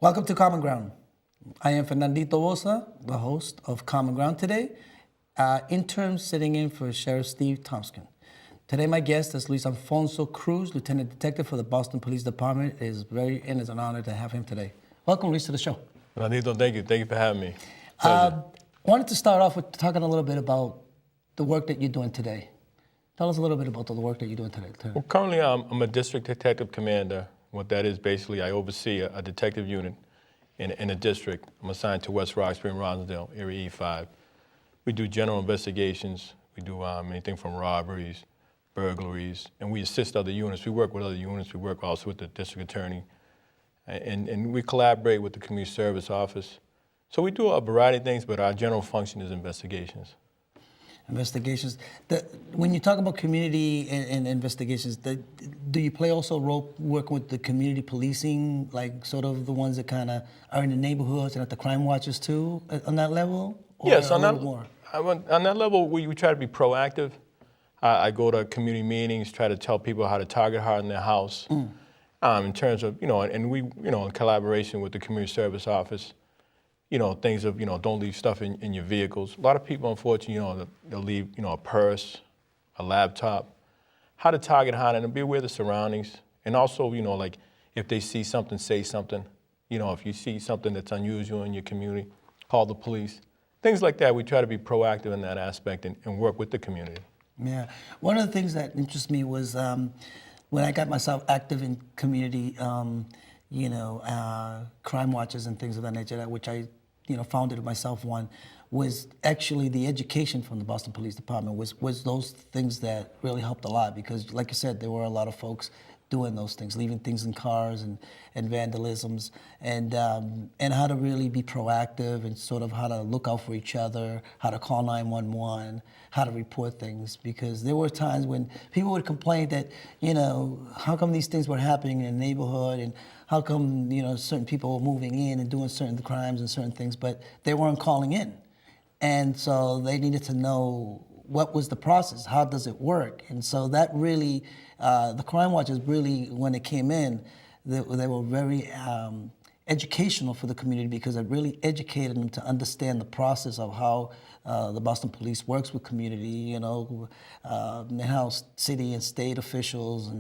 Welcome to Common Ground. I am Fernandito Bosa, the host of Common Ground today, intern sitting in for Sheriff Steve Thompson. Today my guest is Luis Alfonso Cruz, Lieutenant Detective for the Boston Police Department. It is an honor to have him today. Welcome, Luis, to the show. Fernandito, thank you. Thank you for having me. Wanted to start off with talking a little bit about the work that you're doing today. Tell us a little bit about the work that you're doing today. Well, currently I'm a district detective commander. What that is, basically, I oversee a detective unit in a district. I'm assigned to West Roxbury and Rosendale, Area E5. We do general investigations. We do anything from robberies, burglaries, and we assist other units. We work with other units. We work also with the district attorney, and we collaborate with the community service office. So we do a variety of things, but our general function is investigations. Investigations. When you talk about community and investigations, do you play also a role working with the community policing, like sort of the ones that kind of are in the neighborhoods and at the crime watches too, on that level? Or yes, on that level, we try to be proactive. I go to community meetings, try to tell people how to target harden their house. In terms of, and we, in collaboration with the community service office, things of, don't leave stuff in your vehicles. A lot of people, unfortunately, they'll leave, a purse, a laptop. How to target harden and be aware of the surroundings. And also, like if they see something, say something. If you see something that's unusual in your community, call the police. Things like that, we try to be proactive in that aspect and work with the community. Yeah. One of the things that interests me was when I got myself active in community, crime watches and things of that nature, which I founded myself one, was actually the education from the Boston Police Department was those things that really helped a lot because, like you said, there were a lot of folks doing those things, leaving things in cars and vandalisms, and how to really be proactive and sort of how to look out for each other, how to call 911, how to report things, because there were times when people would complain that, how come these things were happening in the neighborhood and how come, certain people were moving in and doing certain crimes and certain things, but they weren't calling in. And so they needed to know what was the process, how does it work? And so that really, the crime watches really, when it came in, they were very educational for the community because it really educated them to understand the process of how the Boston Police works with community, and how city and state officials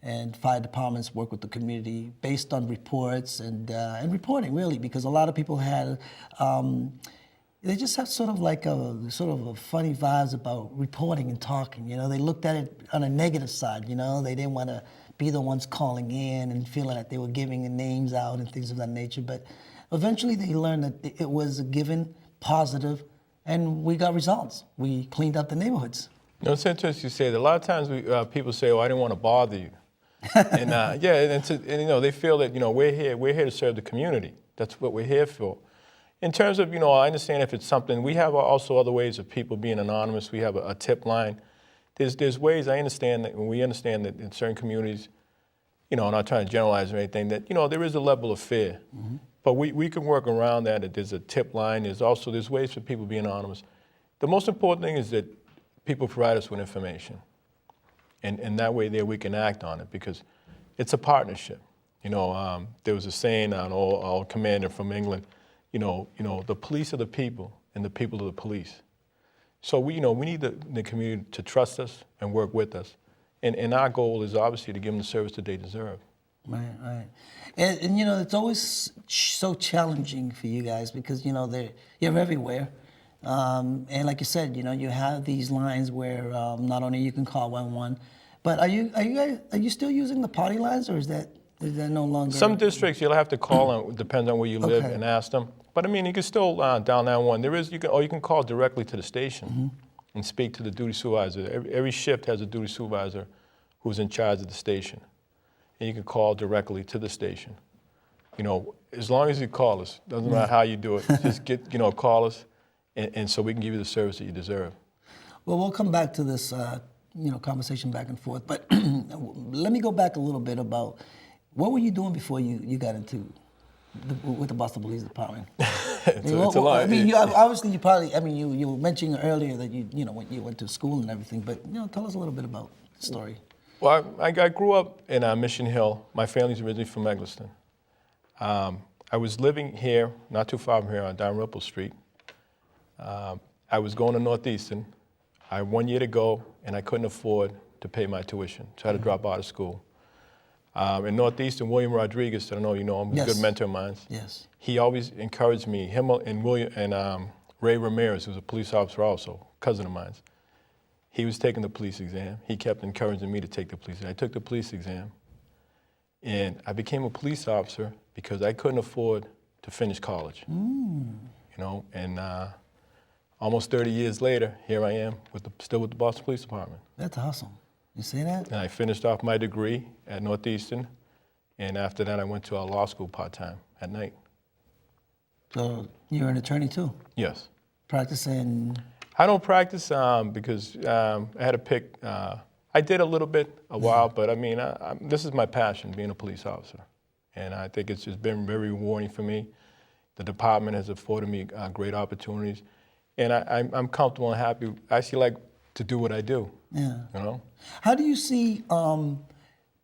and fire departments work with the community based on reports and reporting, really, because a lot of people had, they just have sort of a funny vibes about reporting and talking. They looked at it on a negative side. They didn't want to be the ones calling in and feeling that they were giving the names out and things of that nature. But eventually they learned that it was a given, positive, and we got results. We cleaned up the neighborhoods. It's interesting you say that. A lot of times people say, "Oh, I didn't want to bother you," and they feel that we're here to serve the community. That's what we're here for. In terms of, I understand if it's something, we have also other ways of people being anonymous. We have a tip line. There's ways, I understand that, we understand that in certain communities, I'm not trying to generalize or anything, that, there is a level of fear. Mm-hmm. But we can work around that. There's a tip line. There's ways for people to be anonymous. The most important thing is that people provide us with information. And that way there we can act on it because it's a partnership. There was a saying, an old commander from England, the police are the people and the people are the police. So we need the community to trust us and work with us. And our goal is obviously to give them the service that they deserve. Right. And it's always so challenging for you guys because, you're everywhere. And like you said, you have these lines where not only you can call 111, but are you still using the party lines or is that no longer? Some districts you'll have to call on, depends on where you live, and ask them. But you can still dial 911. You can call directly to the station and speak to the duty supervisor. Every shift has a duty supervisor who's in charge of the station. And you can call directly to the station. As long as you call us, doesn't matter how you do it, just call us, and so we can give you the service that you deserve. Well, we'll come back to this, conversation back and forth, but let me go back a little bit about what were you doing before you got into with the Boston Police Department? It's a lot. You were mentioning earlier that you went to school and everything, but tell us a little bit about the story. Well, I grew up in Mission Hill. My family's originally from Eggleston. I was living here, not too far from here, on Dalrymple Street. I was going to Northeastern. I had 1 year to go, and I couldn't afford to pay my tuition, so I had to drop out of school. In Northeastern, William Rodriguez, I don't know you know him, he's a good mentor of mine. Yes. He always encouraged me, him and Ray Ramirez, who's a police officer also, cousin of mine. He was taking the police exam. He kept encouraging me to take the police exam. I took the police exam, and I became a police officer because I couldn't afford to finish college. You know, and almost 30 years later, here I am, still with the Boston Police Department. That's awesome. You see that? And I finished off my degree at Northeastern, and after that I went to our law school part-time at night. So you're an attorney too? Yes. Practicing? I don't practice because I had to pick, I did a little bit a while, but I mean, this is my passion, being a police officer. And I think it's just been very rewarding for me. The department has afforded me great opportunities. And I'm comfortable and happy. I actually like to do what I do. Yeah. You know? How do you see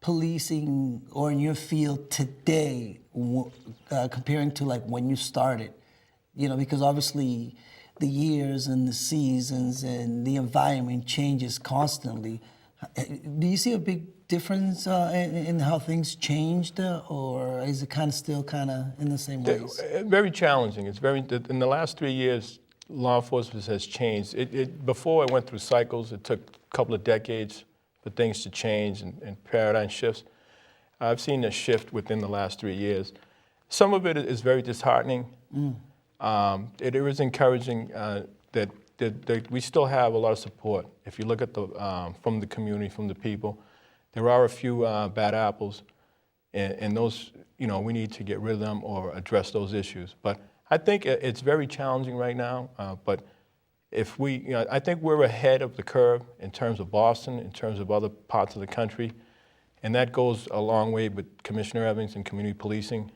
policing or in your field today comparing to like when you started? You know, because obviously the years and the seasons and the environment changes constantly. Do you see a big difference in how things changed, or is it kind of still kind of in the same ways? Very challenging. It's very, in the last 3 years, law enforcement has changed. Before it went through cycles, it took a couple of decades for things to change and paradigm shifts. I've seen a shift within the last 3 years. Some of it is very disheartening. It is encouraging that we still have a lot of support. If you look at from the community, from the people, there are a few bad apples, and those, you know, we need to get rid of them or address those issues. But I think it's very challenging right now, but if we, you know, I think we're ahead of the curve in terms of Boston, in terms of other parts of the country, and that goes a long way with Commissioner Evans and community policing.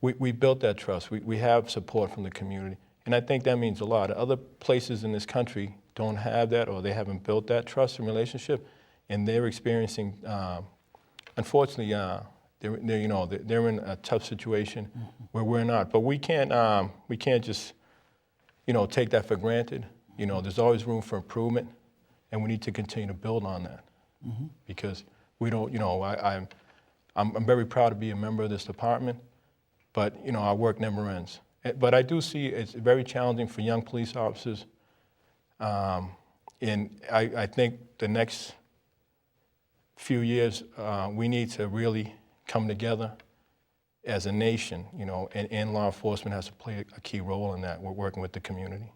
We built that trust. We have support from the community, and I think that means a lot. Other places in this country don't have that, or they haven't built that trust and relationship, and they're experiencing, unfortunately, they're in a tough situation where we're not. But we can't just, you know, take that for granted. You know, there's always room for improvement, and we need to continue to build on that because we don't, you know, I'm very proud to be a member of this department, but you know, our work never ends. But I do see it's very challenging for young police officers, and I think the next few years we need to really come together as a nation, you know, and law enforcement has to play a key role in that. We're working with the community.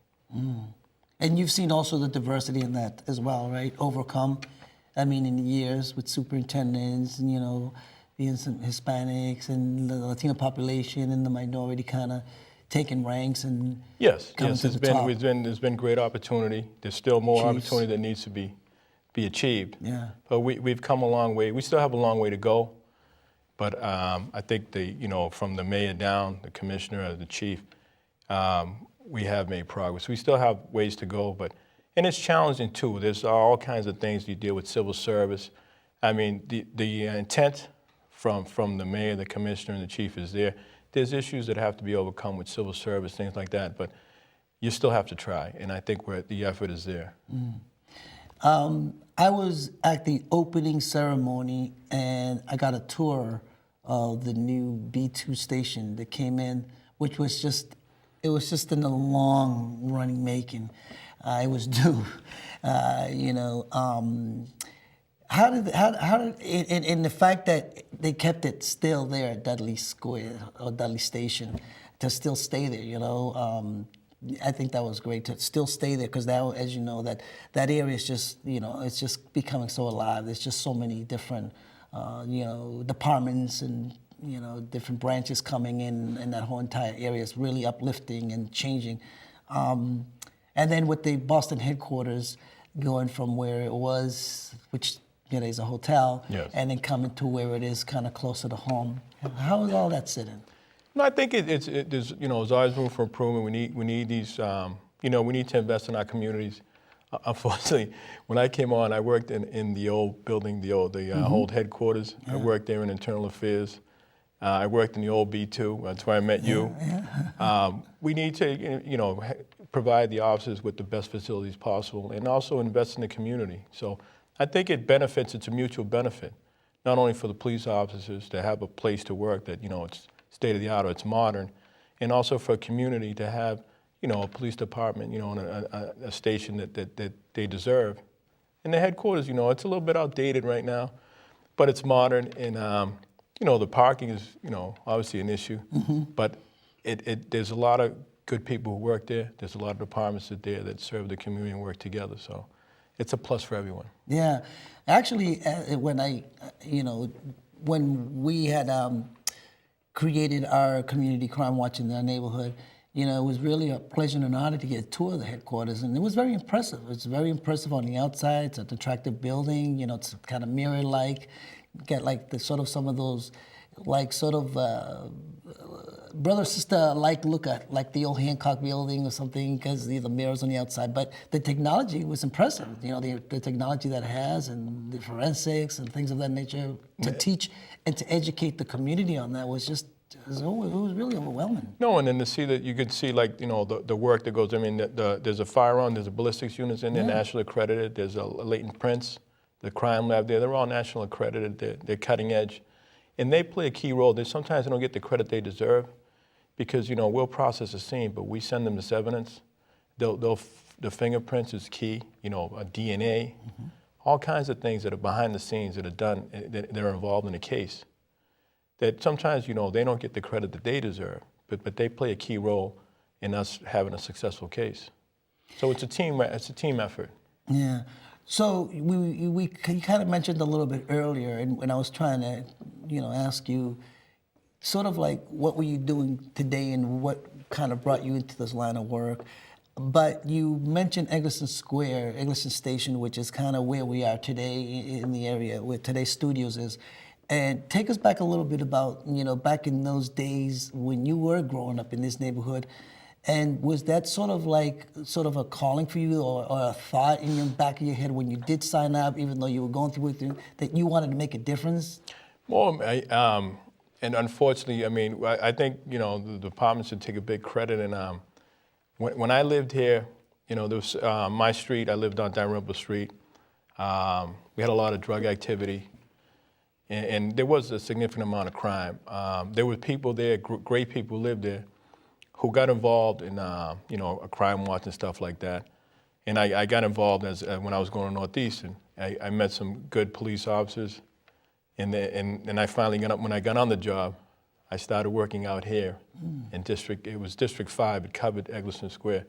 And you've seen also the diversity in that as well, right? Overcome, I mean, in the years with superintendents and, you know, being some Hispanics and the Latino population and the minority kind of taking ranks and coming to the top. There's been great opportunity. There's still more opportunity that needs to be achieved. Yeah. But we've come a long way. We still have a long way to go. But I think you know, from the mayor down, the commissioner, the chief, we have made progress. We still have ways to go, and it's challenging too. There's all kinds of things you deal with civil service. I mean, the intent from the mayor, the commissioner, and the chief is there. There's issues that have to be overcome with civil service, things like that, but you still have to try, and I think the effort is there. I was at the opening ceremony, and I got a tour of the new B2 station that came in, which was just, it was just in the long running making. It was due, you know. How did, and the fact that they kept it still there at Dudley Square or Dudley Station, to still stay there, you know, I think that was great to still stay there, because now, as you know, that area is just, you know, it's just becoming so alive. There's just so many different, you know, departments and, you know, different branches coming in, and that whole entire area is really uplifting and changing. And then with the Boston headquarters going from where it was, which, you know, is a hotel, and then coming to where it is kind of closer to home. How is all that sitting? No, I think there's, you know, there's always room for improvement. We need these, you know, we need to invest in our communities. Unfortunately, when I came on, I worked in the old building, the old headquarters. I worked there in internal affairs. I worked in the old B2. That's where I met you. We need to, provide the officers with the best facilities possible, and also invest in the community. So I think it benefits. It's a mutual benefit, not only for the police officers to have a place to work that it's state of the art or it's modern, and also for a community to have a police department, and a station that they deserve. And the headquarters, it's a little bit outdated right now, but it's modern, and the parking is, obviously an issue, but there's a lot of good people who work there. There's a lot of departments there that serve the community and work together. So it's a plus for everyone. Yeah, actually, when we had created our community crime watch in our neighborhood, it was really a pleasure and an honor to get a tour of the headquarters, and it was very impressive. It's very impressive on the outside. It's an attractive building. It's kind of mirror-like. Get like some of those, like sort of brother sister look at like the old Hancock building or something, because the mirrors on the outside. But the technology was impressive. The technology that it has, and the forensics and things of that nature to teach and to educate the community on that was just. It was really overwhelming. No, and then to see that you could see the work that goes. I mean, there's a firearm, there's a ballistics units in there, nationally accredited. There's a latent prints, the crime lab there. They're all national accredited. They're cutting edge, and they play a key role. Sometimes they don't get the credit they deserve, because we'll process a scene, but we send them this evidence. The fingerprints is key. A DNA, all kinds of things that are behind the scenes that are done that are involved in a case. That sometimes, they don't get the credit that they deserve, but they play a key role in us having a successful case. So it's a team effort. Yeah. So you kind of mentioned a little bit earlier, and when I was trying to, ask you, sort of like what were you doing today and what kind of brought you into this line of work. But you mentioned Eggleston Square, Eggleston Station, which is kind of where we are today in the area, where today's studios is. And take us back a little bit about, back in those days when you were growing up in this neighborhood. And was that sort of a calling for you, or a thought in the back of your head when you did sign up, even though you were going through it, that you wanted to make a difference? Well, and unfortunately, I think, the department should take a big credit. And when I lived here, there was my street, I lived on Dalrymple Street. We had a lot of drug activity. And there was a significant amount of crime. There were people there, great people lived there, who got involved in, a crime watch and stuff like that. And I got involved when I was going to Northeastern. I met some good police officers, and I finally when I got on the job, I started working out here in it was District 5, it covered Eggleston Square.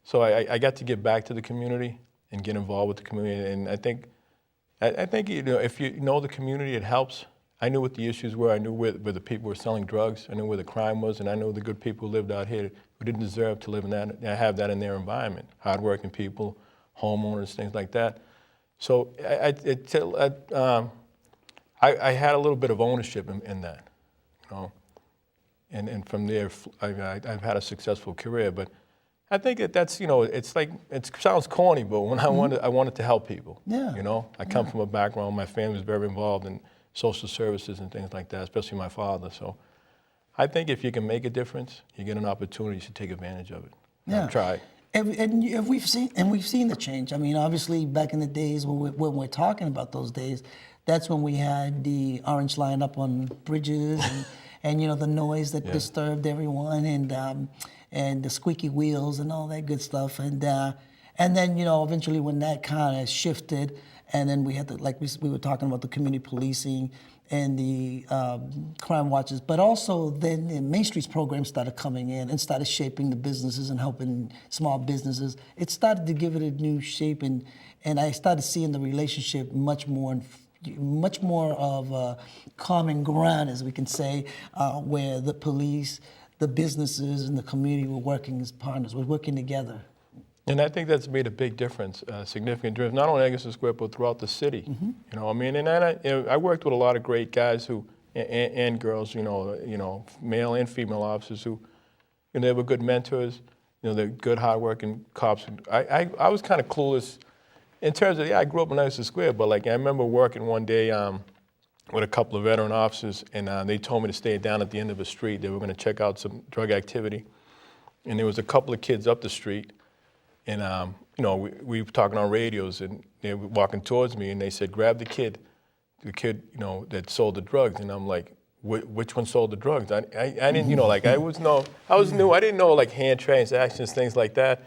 So I got to get back to the community and get involved with the community, and I think if you know the community, it helps. I knew what the issues were. I knew where the people were selling drugs. I knew where the crime was, and I knew the good people who lived out here who didn't deserve to live in that, have that in their environment. Hardworking people, homeowners, things like that. So I had a little bit of ownership in that, and from there I've had a successful career. But I think that's it's like, it sounds corny, but when I wanted to help people. Yeah. I come from a background. My family was very involved in social services and things like that, especially my father. So I think if you can make a difference, you get an opportunity, you should take advantage of it. Yeah. Try. And we've seen the change. Obviously, back in the days when we're talking about those days, that's when we had the orange line up on bridges and the noise that disturbed everyone, and the squeaky wheels and all that good stuff. And then, eventually when that kind of shifted, and then we had we were talking about the community policing and the crime watches, but also then the Main Streets program started coming in and started shaping the businesses and helping small businesses. It started to give it a new shape, and I started seeing the relationship much more of a common ground, as we can say, where the police, the businesses, and the community were working as partners, were working together. And I think that's made a big difference, significant difference, not only in Eggleston Square, but throughout the city. And I worked with a lot of great guys and girls, male and female officers who, they were good mentors, they're good, hardworking cops. I was kind of clueless in terms of, I grew up in Eggleston Square, but I remember working one day with a couple of veteran officers, and they told me to stay down at the end of the street. They were going to check out some drug activity, and there was a couple of kids up the street, and we were talking on radios, and they were walking towards me, and they said, "Grab the kid that sold the drugs," and I'm like, which one sold the drugs? I didn't, I was new. I didn't know like hand transactions, things like that.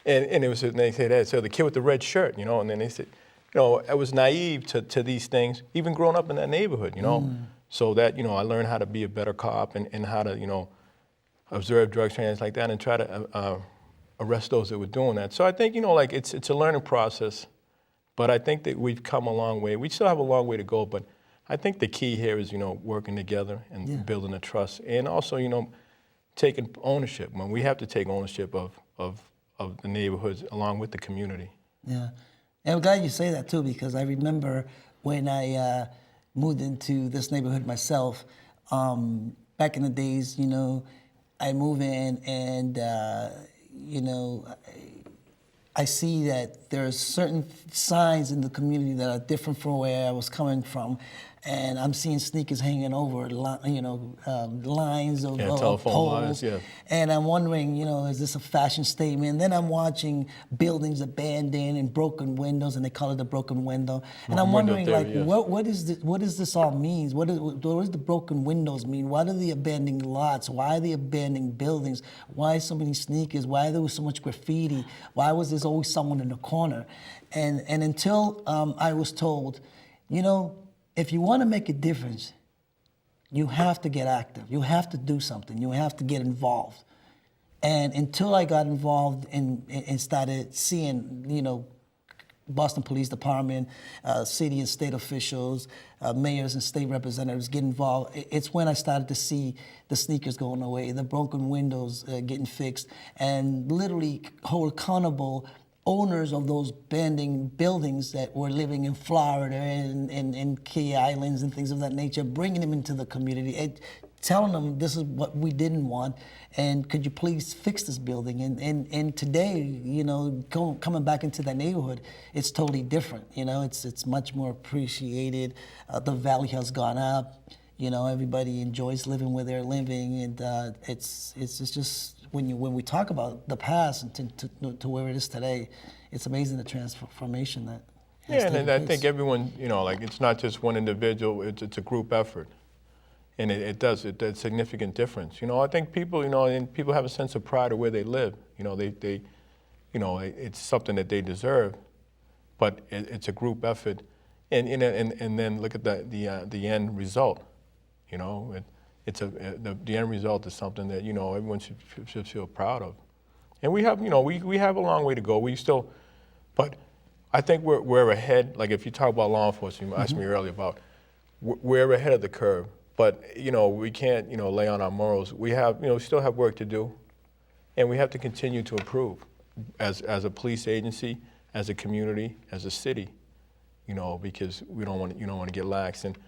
And they said that. So the kid with the red shirt, and then they said, I was naive to these things, even growing up in that neighborhood, so that, I learned how to be a better cop and how to, observe drug trans like that and try to arrest those that were doing that. So I think, it's a learning process, but I think that we've come a long way. We still have a long way to go, but I think the key here is, working together and building a trust, and also, taking ownership. When we have to take ownership of the neighborhoods along with the community. Yeah, and I'm glad you say that too, because I remember when I moved into this neighborhood myself, back in the days, I move in and, I see that there are certain signs in the community that are different from where I was coming from. And I'm seeing sneakers hanging over, lines of telephone poles. lines, yeah. And I'm wondering, is this a fashion statement? Then I'm watching buildings abandoned and broken windows, and they call it a broken window. And I'm wondering, what does this all mean? What does the broken windows mean? What are the abandoned lots? Why are the abandoned buildings? Why so many sneakers? Why there was so much graffiti? Why was there always someone in the corner? And until I was told, if you want to make a difference, you have to get active. You have to do something. You have to get involved. And until I got involved and started seeing, Boston Police Department, city and state officials, mayors and state representatives get involved, it's when I started to see the sneakers going away, the broken windows getting fixed, and literally hold accountable owners of those abandoned buildings that were living in Florida and Key Islands and things of that nature, bringing them into the community and telling them this is what we didn't want, and could you please fix this building? And today, coming back into that neighborhood, it's totally different. It's much more appreciated. The value has gone up. Everybody enjoys living where they're living, and it's just when we talk about the past and to where it is today, it's amazing the transformation that has taken and I place. think everyone, it's not just one individual; it's a group effort, and it does a significant difference. I think people, and people have a sense of pride of where they live. They it's something that they deserve, but it's a group effort, and then look at the end result. The end result is something that everyone should feel proud of, and we have we have a long way to go. But I think we're ahead. Like if you talk about law enforcement, you asked me earlier about we're ahead of the curve. But we can't lay on our morals. We have we still have work to do, and we have to continue to improve as a police agency, as a community, as a city. Because we don't want to get lax. And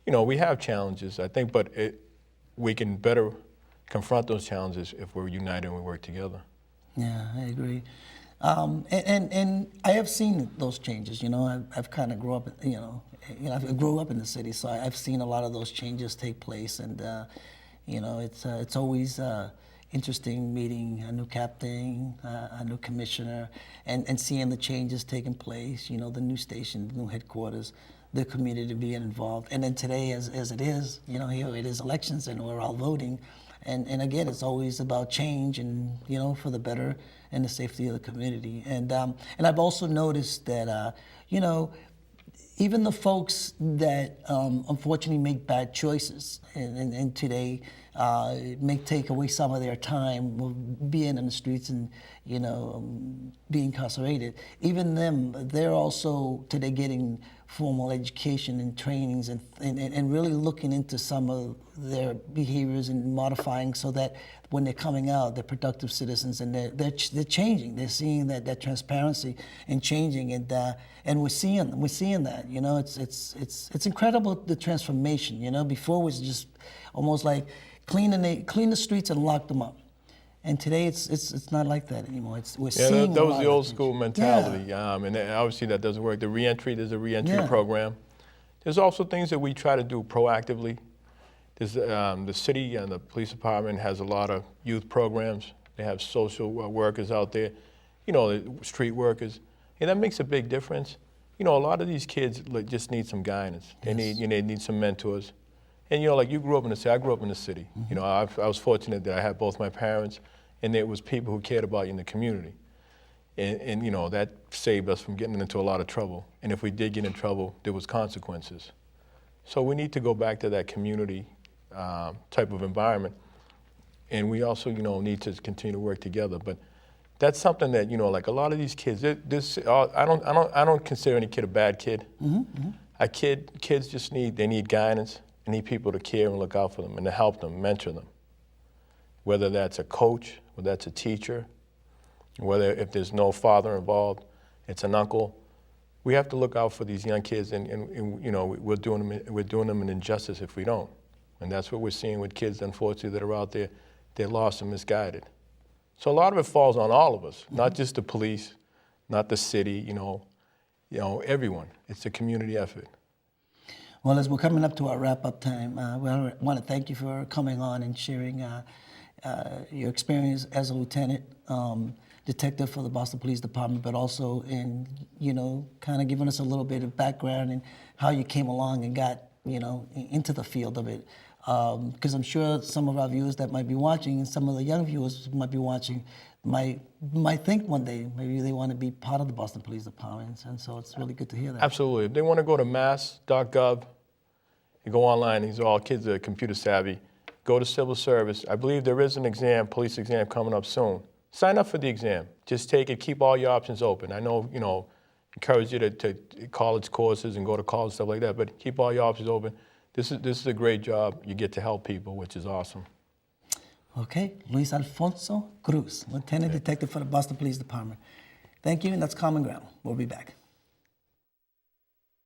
we have challenges, I think, but we can better confront those challenges if we're united and we work together. Yeah, I agree. And I have seen those changes. I've kind of grew up, I grew up in the city, so I've seen a lot of those changes take place. And it's always interesting meeting a new captain, a new commissioner, and seeing the changes taking place. The new station, the new headquarters, the community being involved. And then today, as it is, here it is elections and we're all voting. And again, it's always about change and, for the better and the safety of the community. And I've also noticed that, even the folks that unfortunately make bad choices and today may take away some of their time of being in the streets and, being incarcerated, even them, they're also today getting formal education and trainings and really looking into some of their behaviors and modifying so that when they're coming out, they're productive citizens and they're changing. They're seeing that transparency and changing, and we're seeing that. It's incredible, the transformation. Before it was just almost like clean the streets and lock them up. And today it's not like that anymore. We're seeing that was the old things. school mentality, and obviously that doesn't work. There's a reentry program There's also things that we try to do proactively. There's, the city and the police department has a lot of youth programs. They have social workers out there, you know, street workers, and that makes a big difference. You know, a lot of these kids just need some guidance. They need some mentors. And you know, like you grew up in the city, I grew up in the city. You know, I was fortunate that I had both my parents, and there was people who cared about you in the community. And you know, that saved us from getting into a lot of trouble. And if we did get in trouble, there was consequences. So we need to go back to that community type of environment. And we also, you know, need to continue to work together. But that's something that, you know, like a lot of these kids, I don't consider any kid a bad kid. Kids just need guidance. They need people to care and look out for them and to help them, mentor them. Whether that's a coach, whether that's a teacher, whether if there's no father involved, it's an uncle. We have to look out for these young kids, and you know, we're doing them an injustice if we don't. And that's what we're seeing with kids, unfortunately, that are out there. They're lost and misguided. So a lot of it falls on all of us, not just the police, not the city, you know, everyone. It's a community effort. Well, as we're coming up to our wrap-up time, we want to thank you for coming on and sharing your experience as a lieutenant detective for the Boston Police Department, but also in, you know, kind of giving us a little bit of background and how you came along and got, you know, into the field of it. Because I'm sure some of our viewers that might be watching and some of the young viewers who might be watching might think one day maybe they want to be part of the Boston Police Department, and so it's really good to hear that. Absolutely. If they want to go to mass.gov, you go online, these are all kids that are computer savvy, go to civil service. I believe there is an exam, police exam coming up soon. Sign up for the exam. Just take it, keep all your options open. I know, you know, encourage you to college courses and go to college, stuff like that, but keep all your options open. This is a great job. You get to help people, which is awesome. Okay, Luis Alfonso Cruz, Lieutenant Detective for the Boston Police Department. Thank you, and that's Common Ground. We'll be back.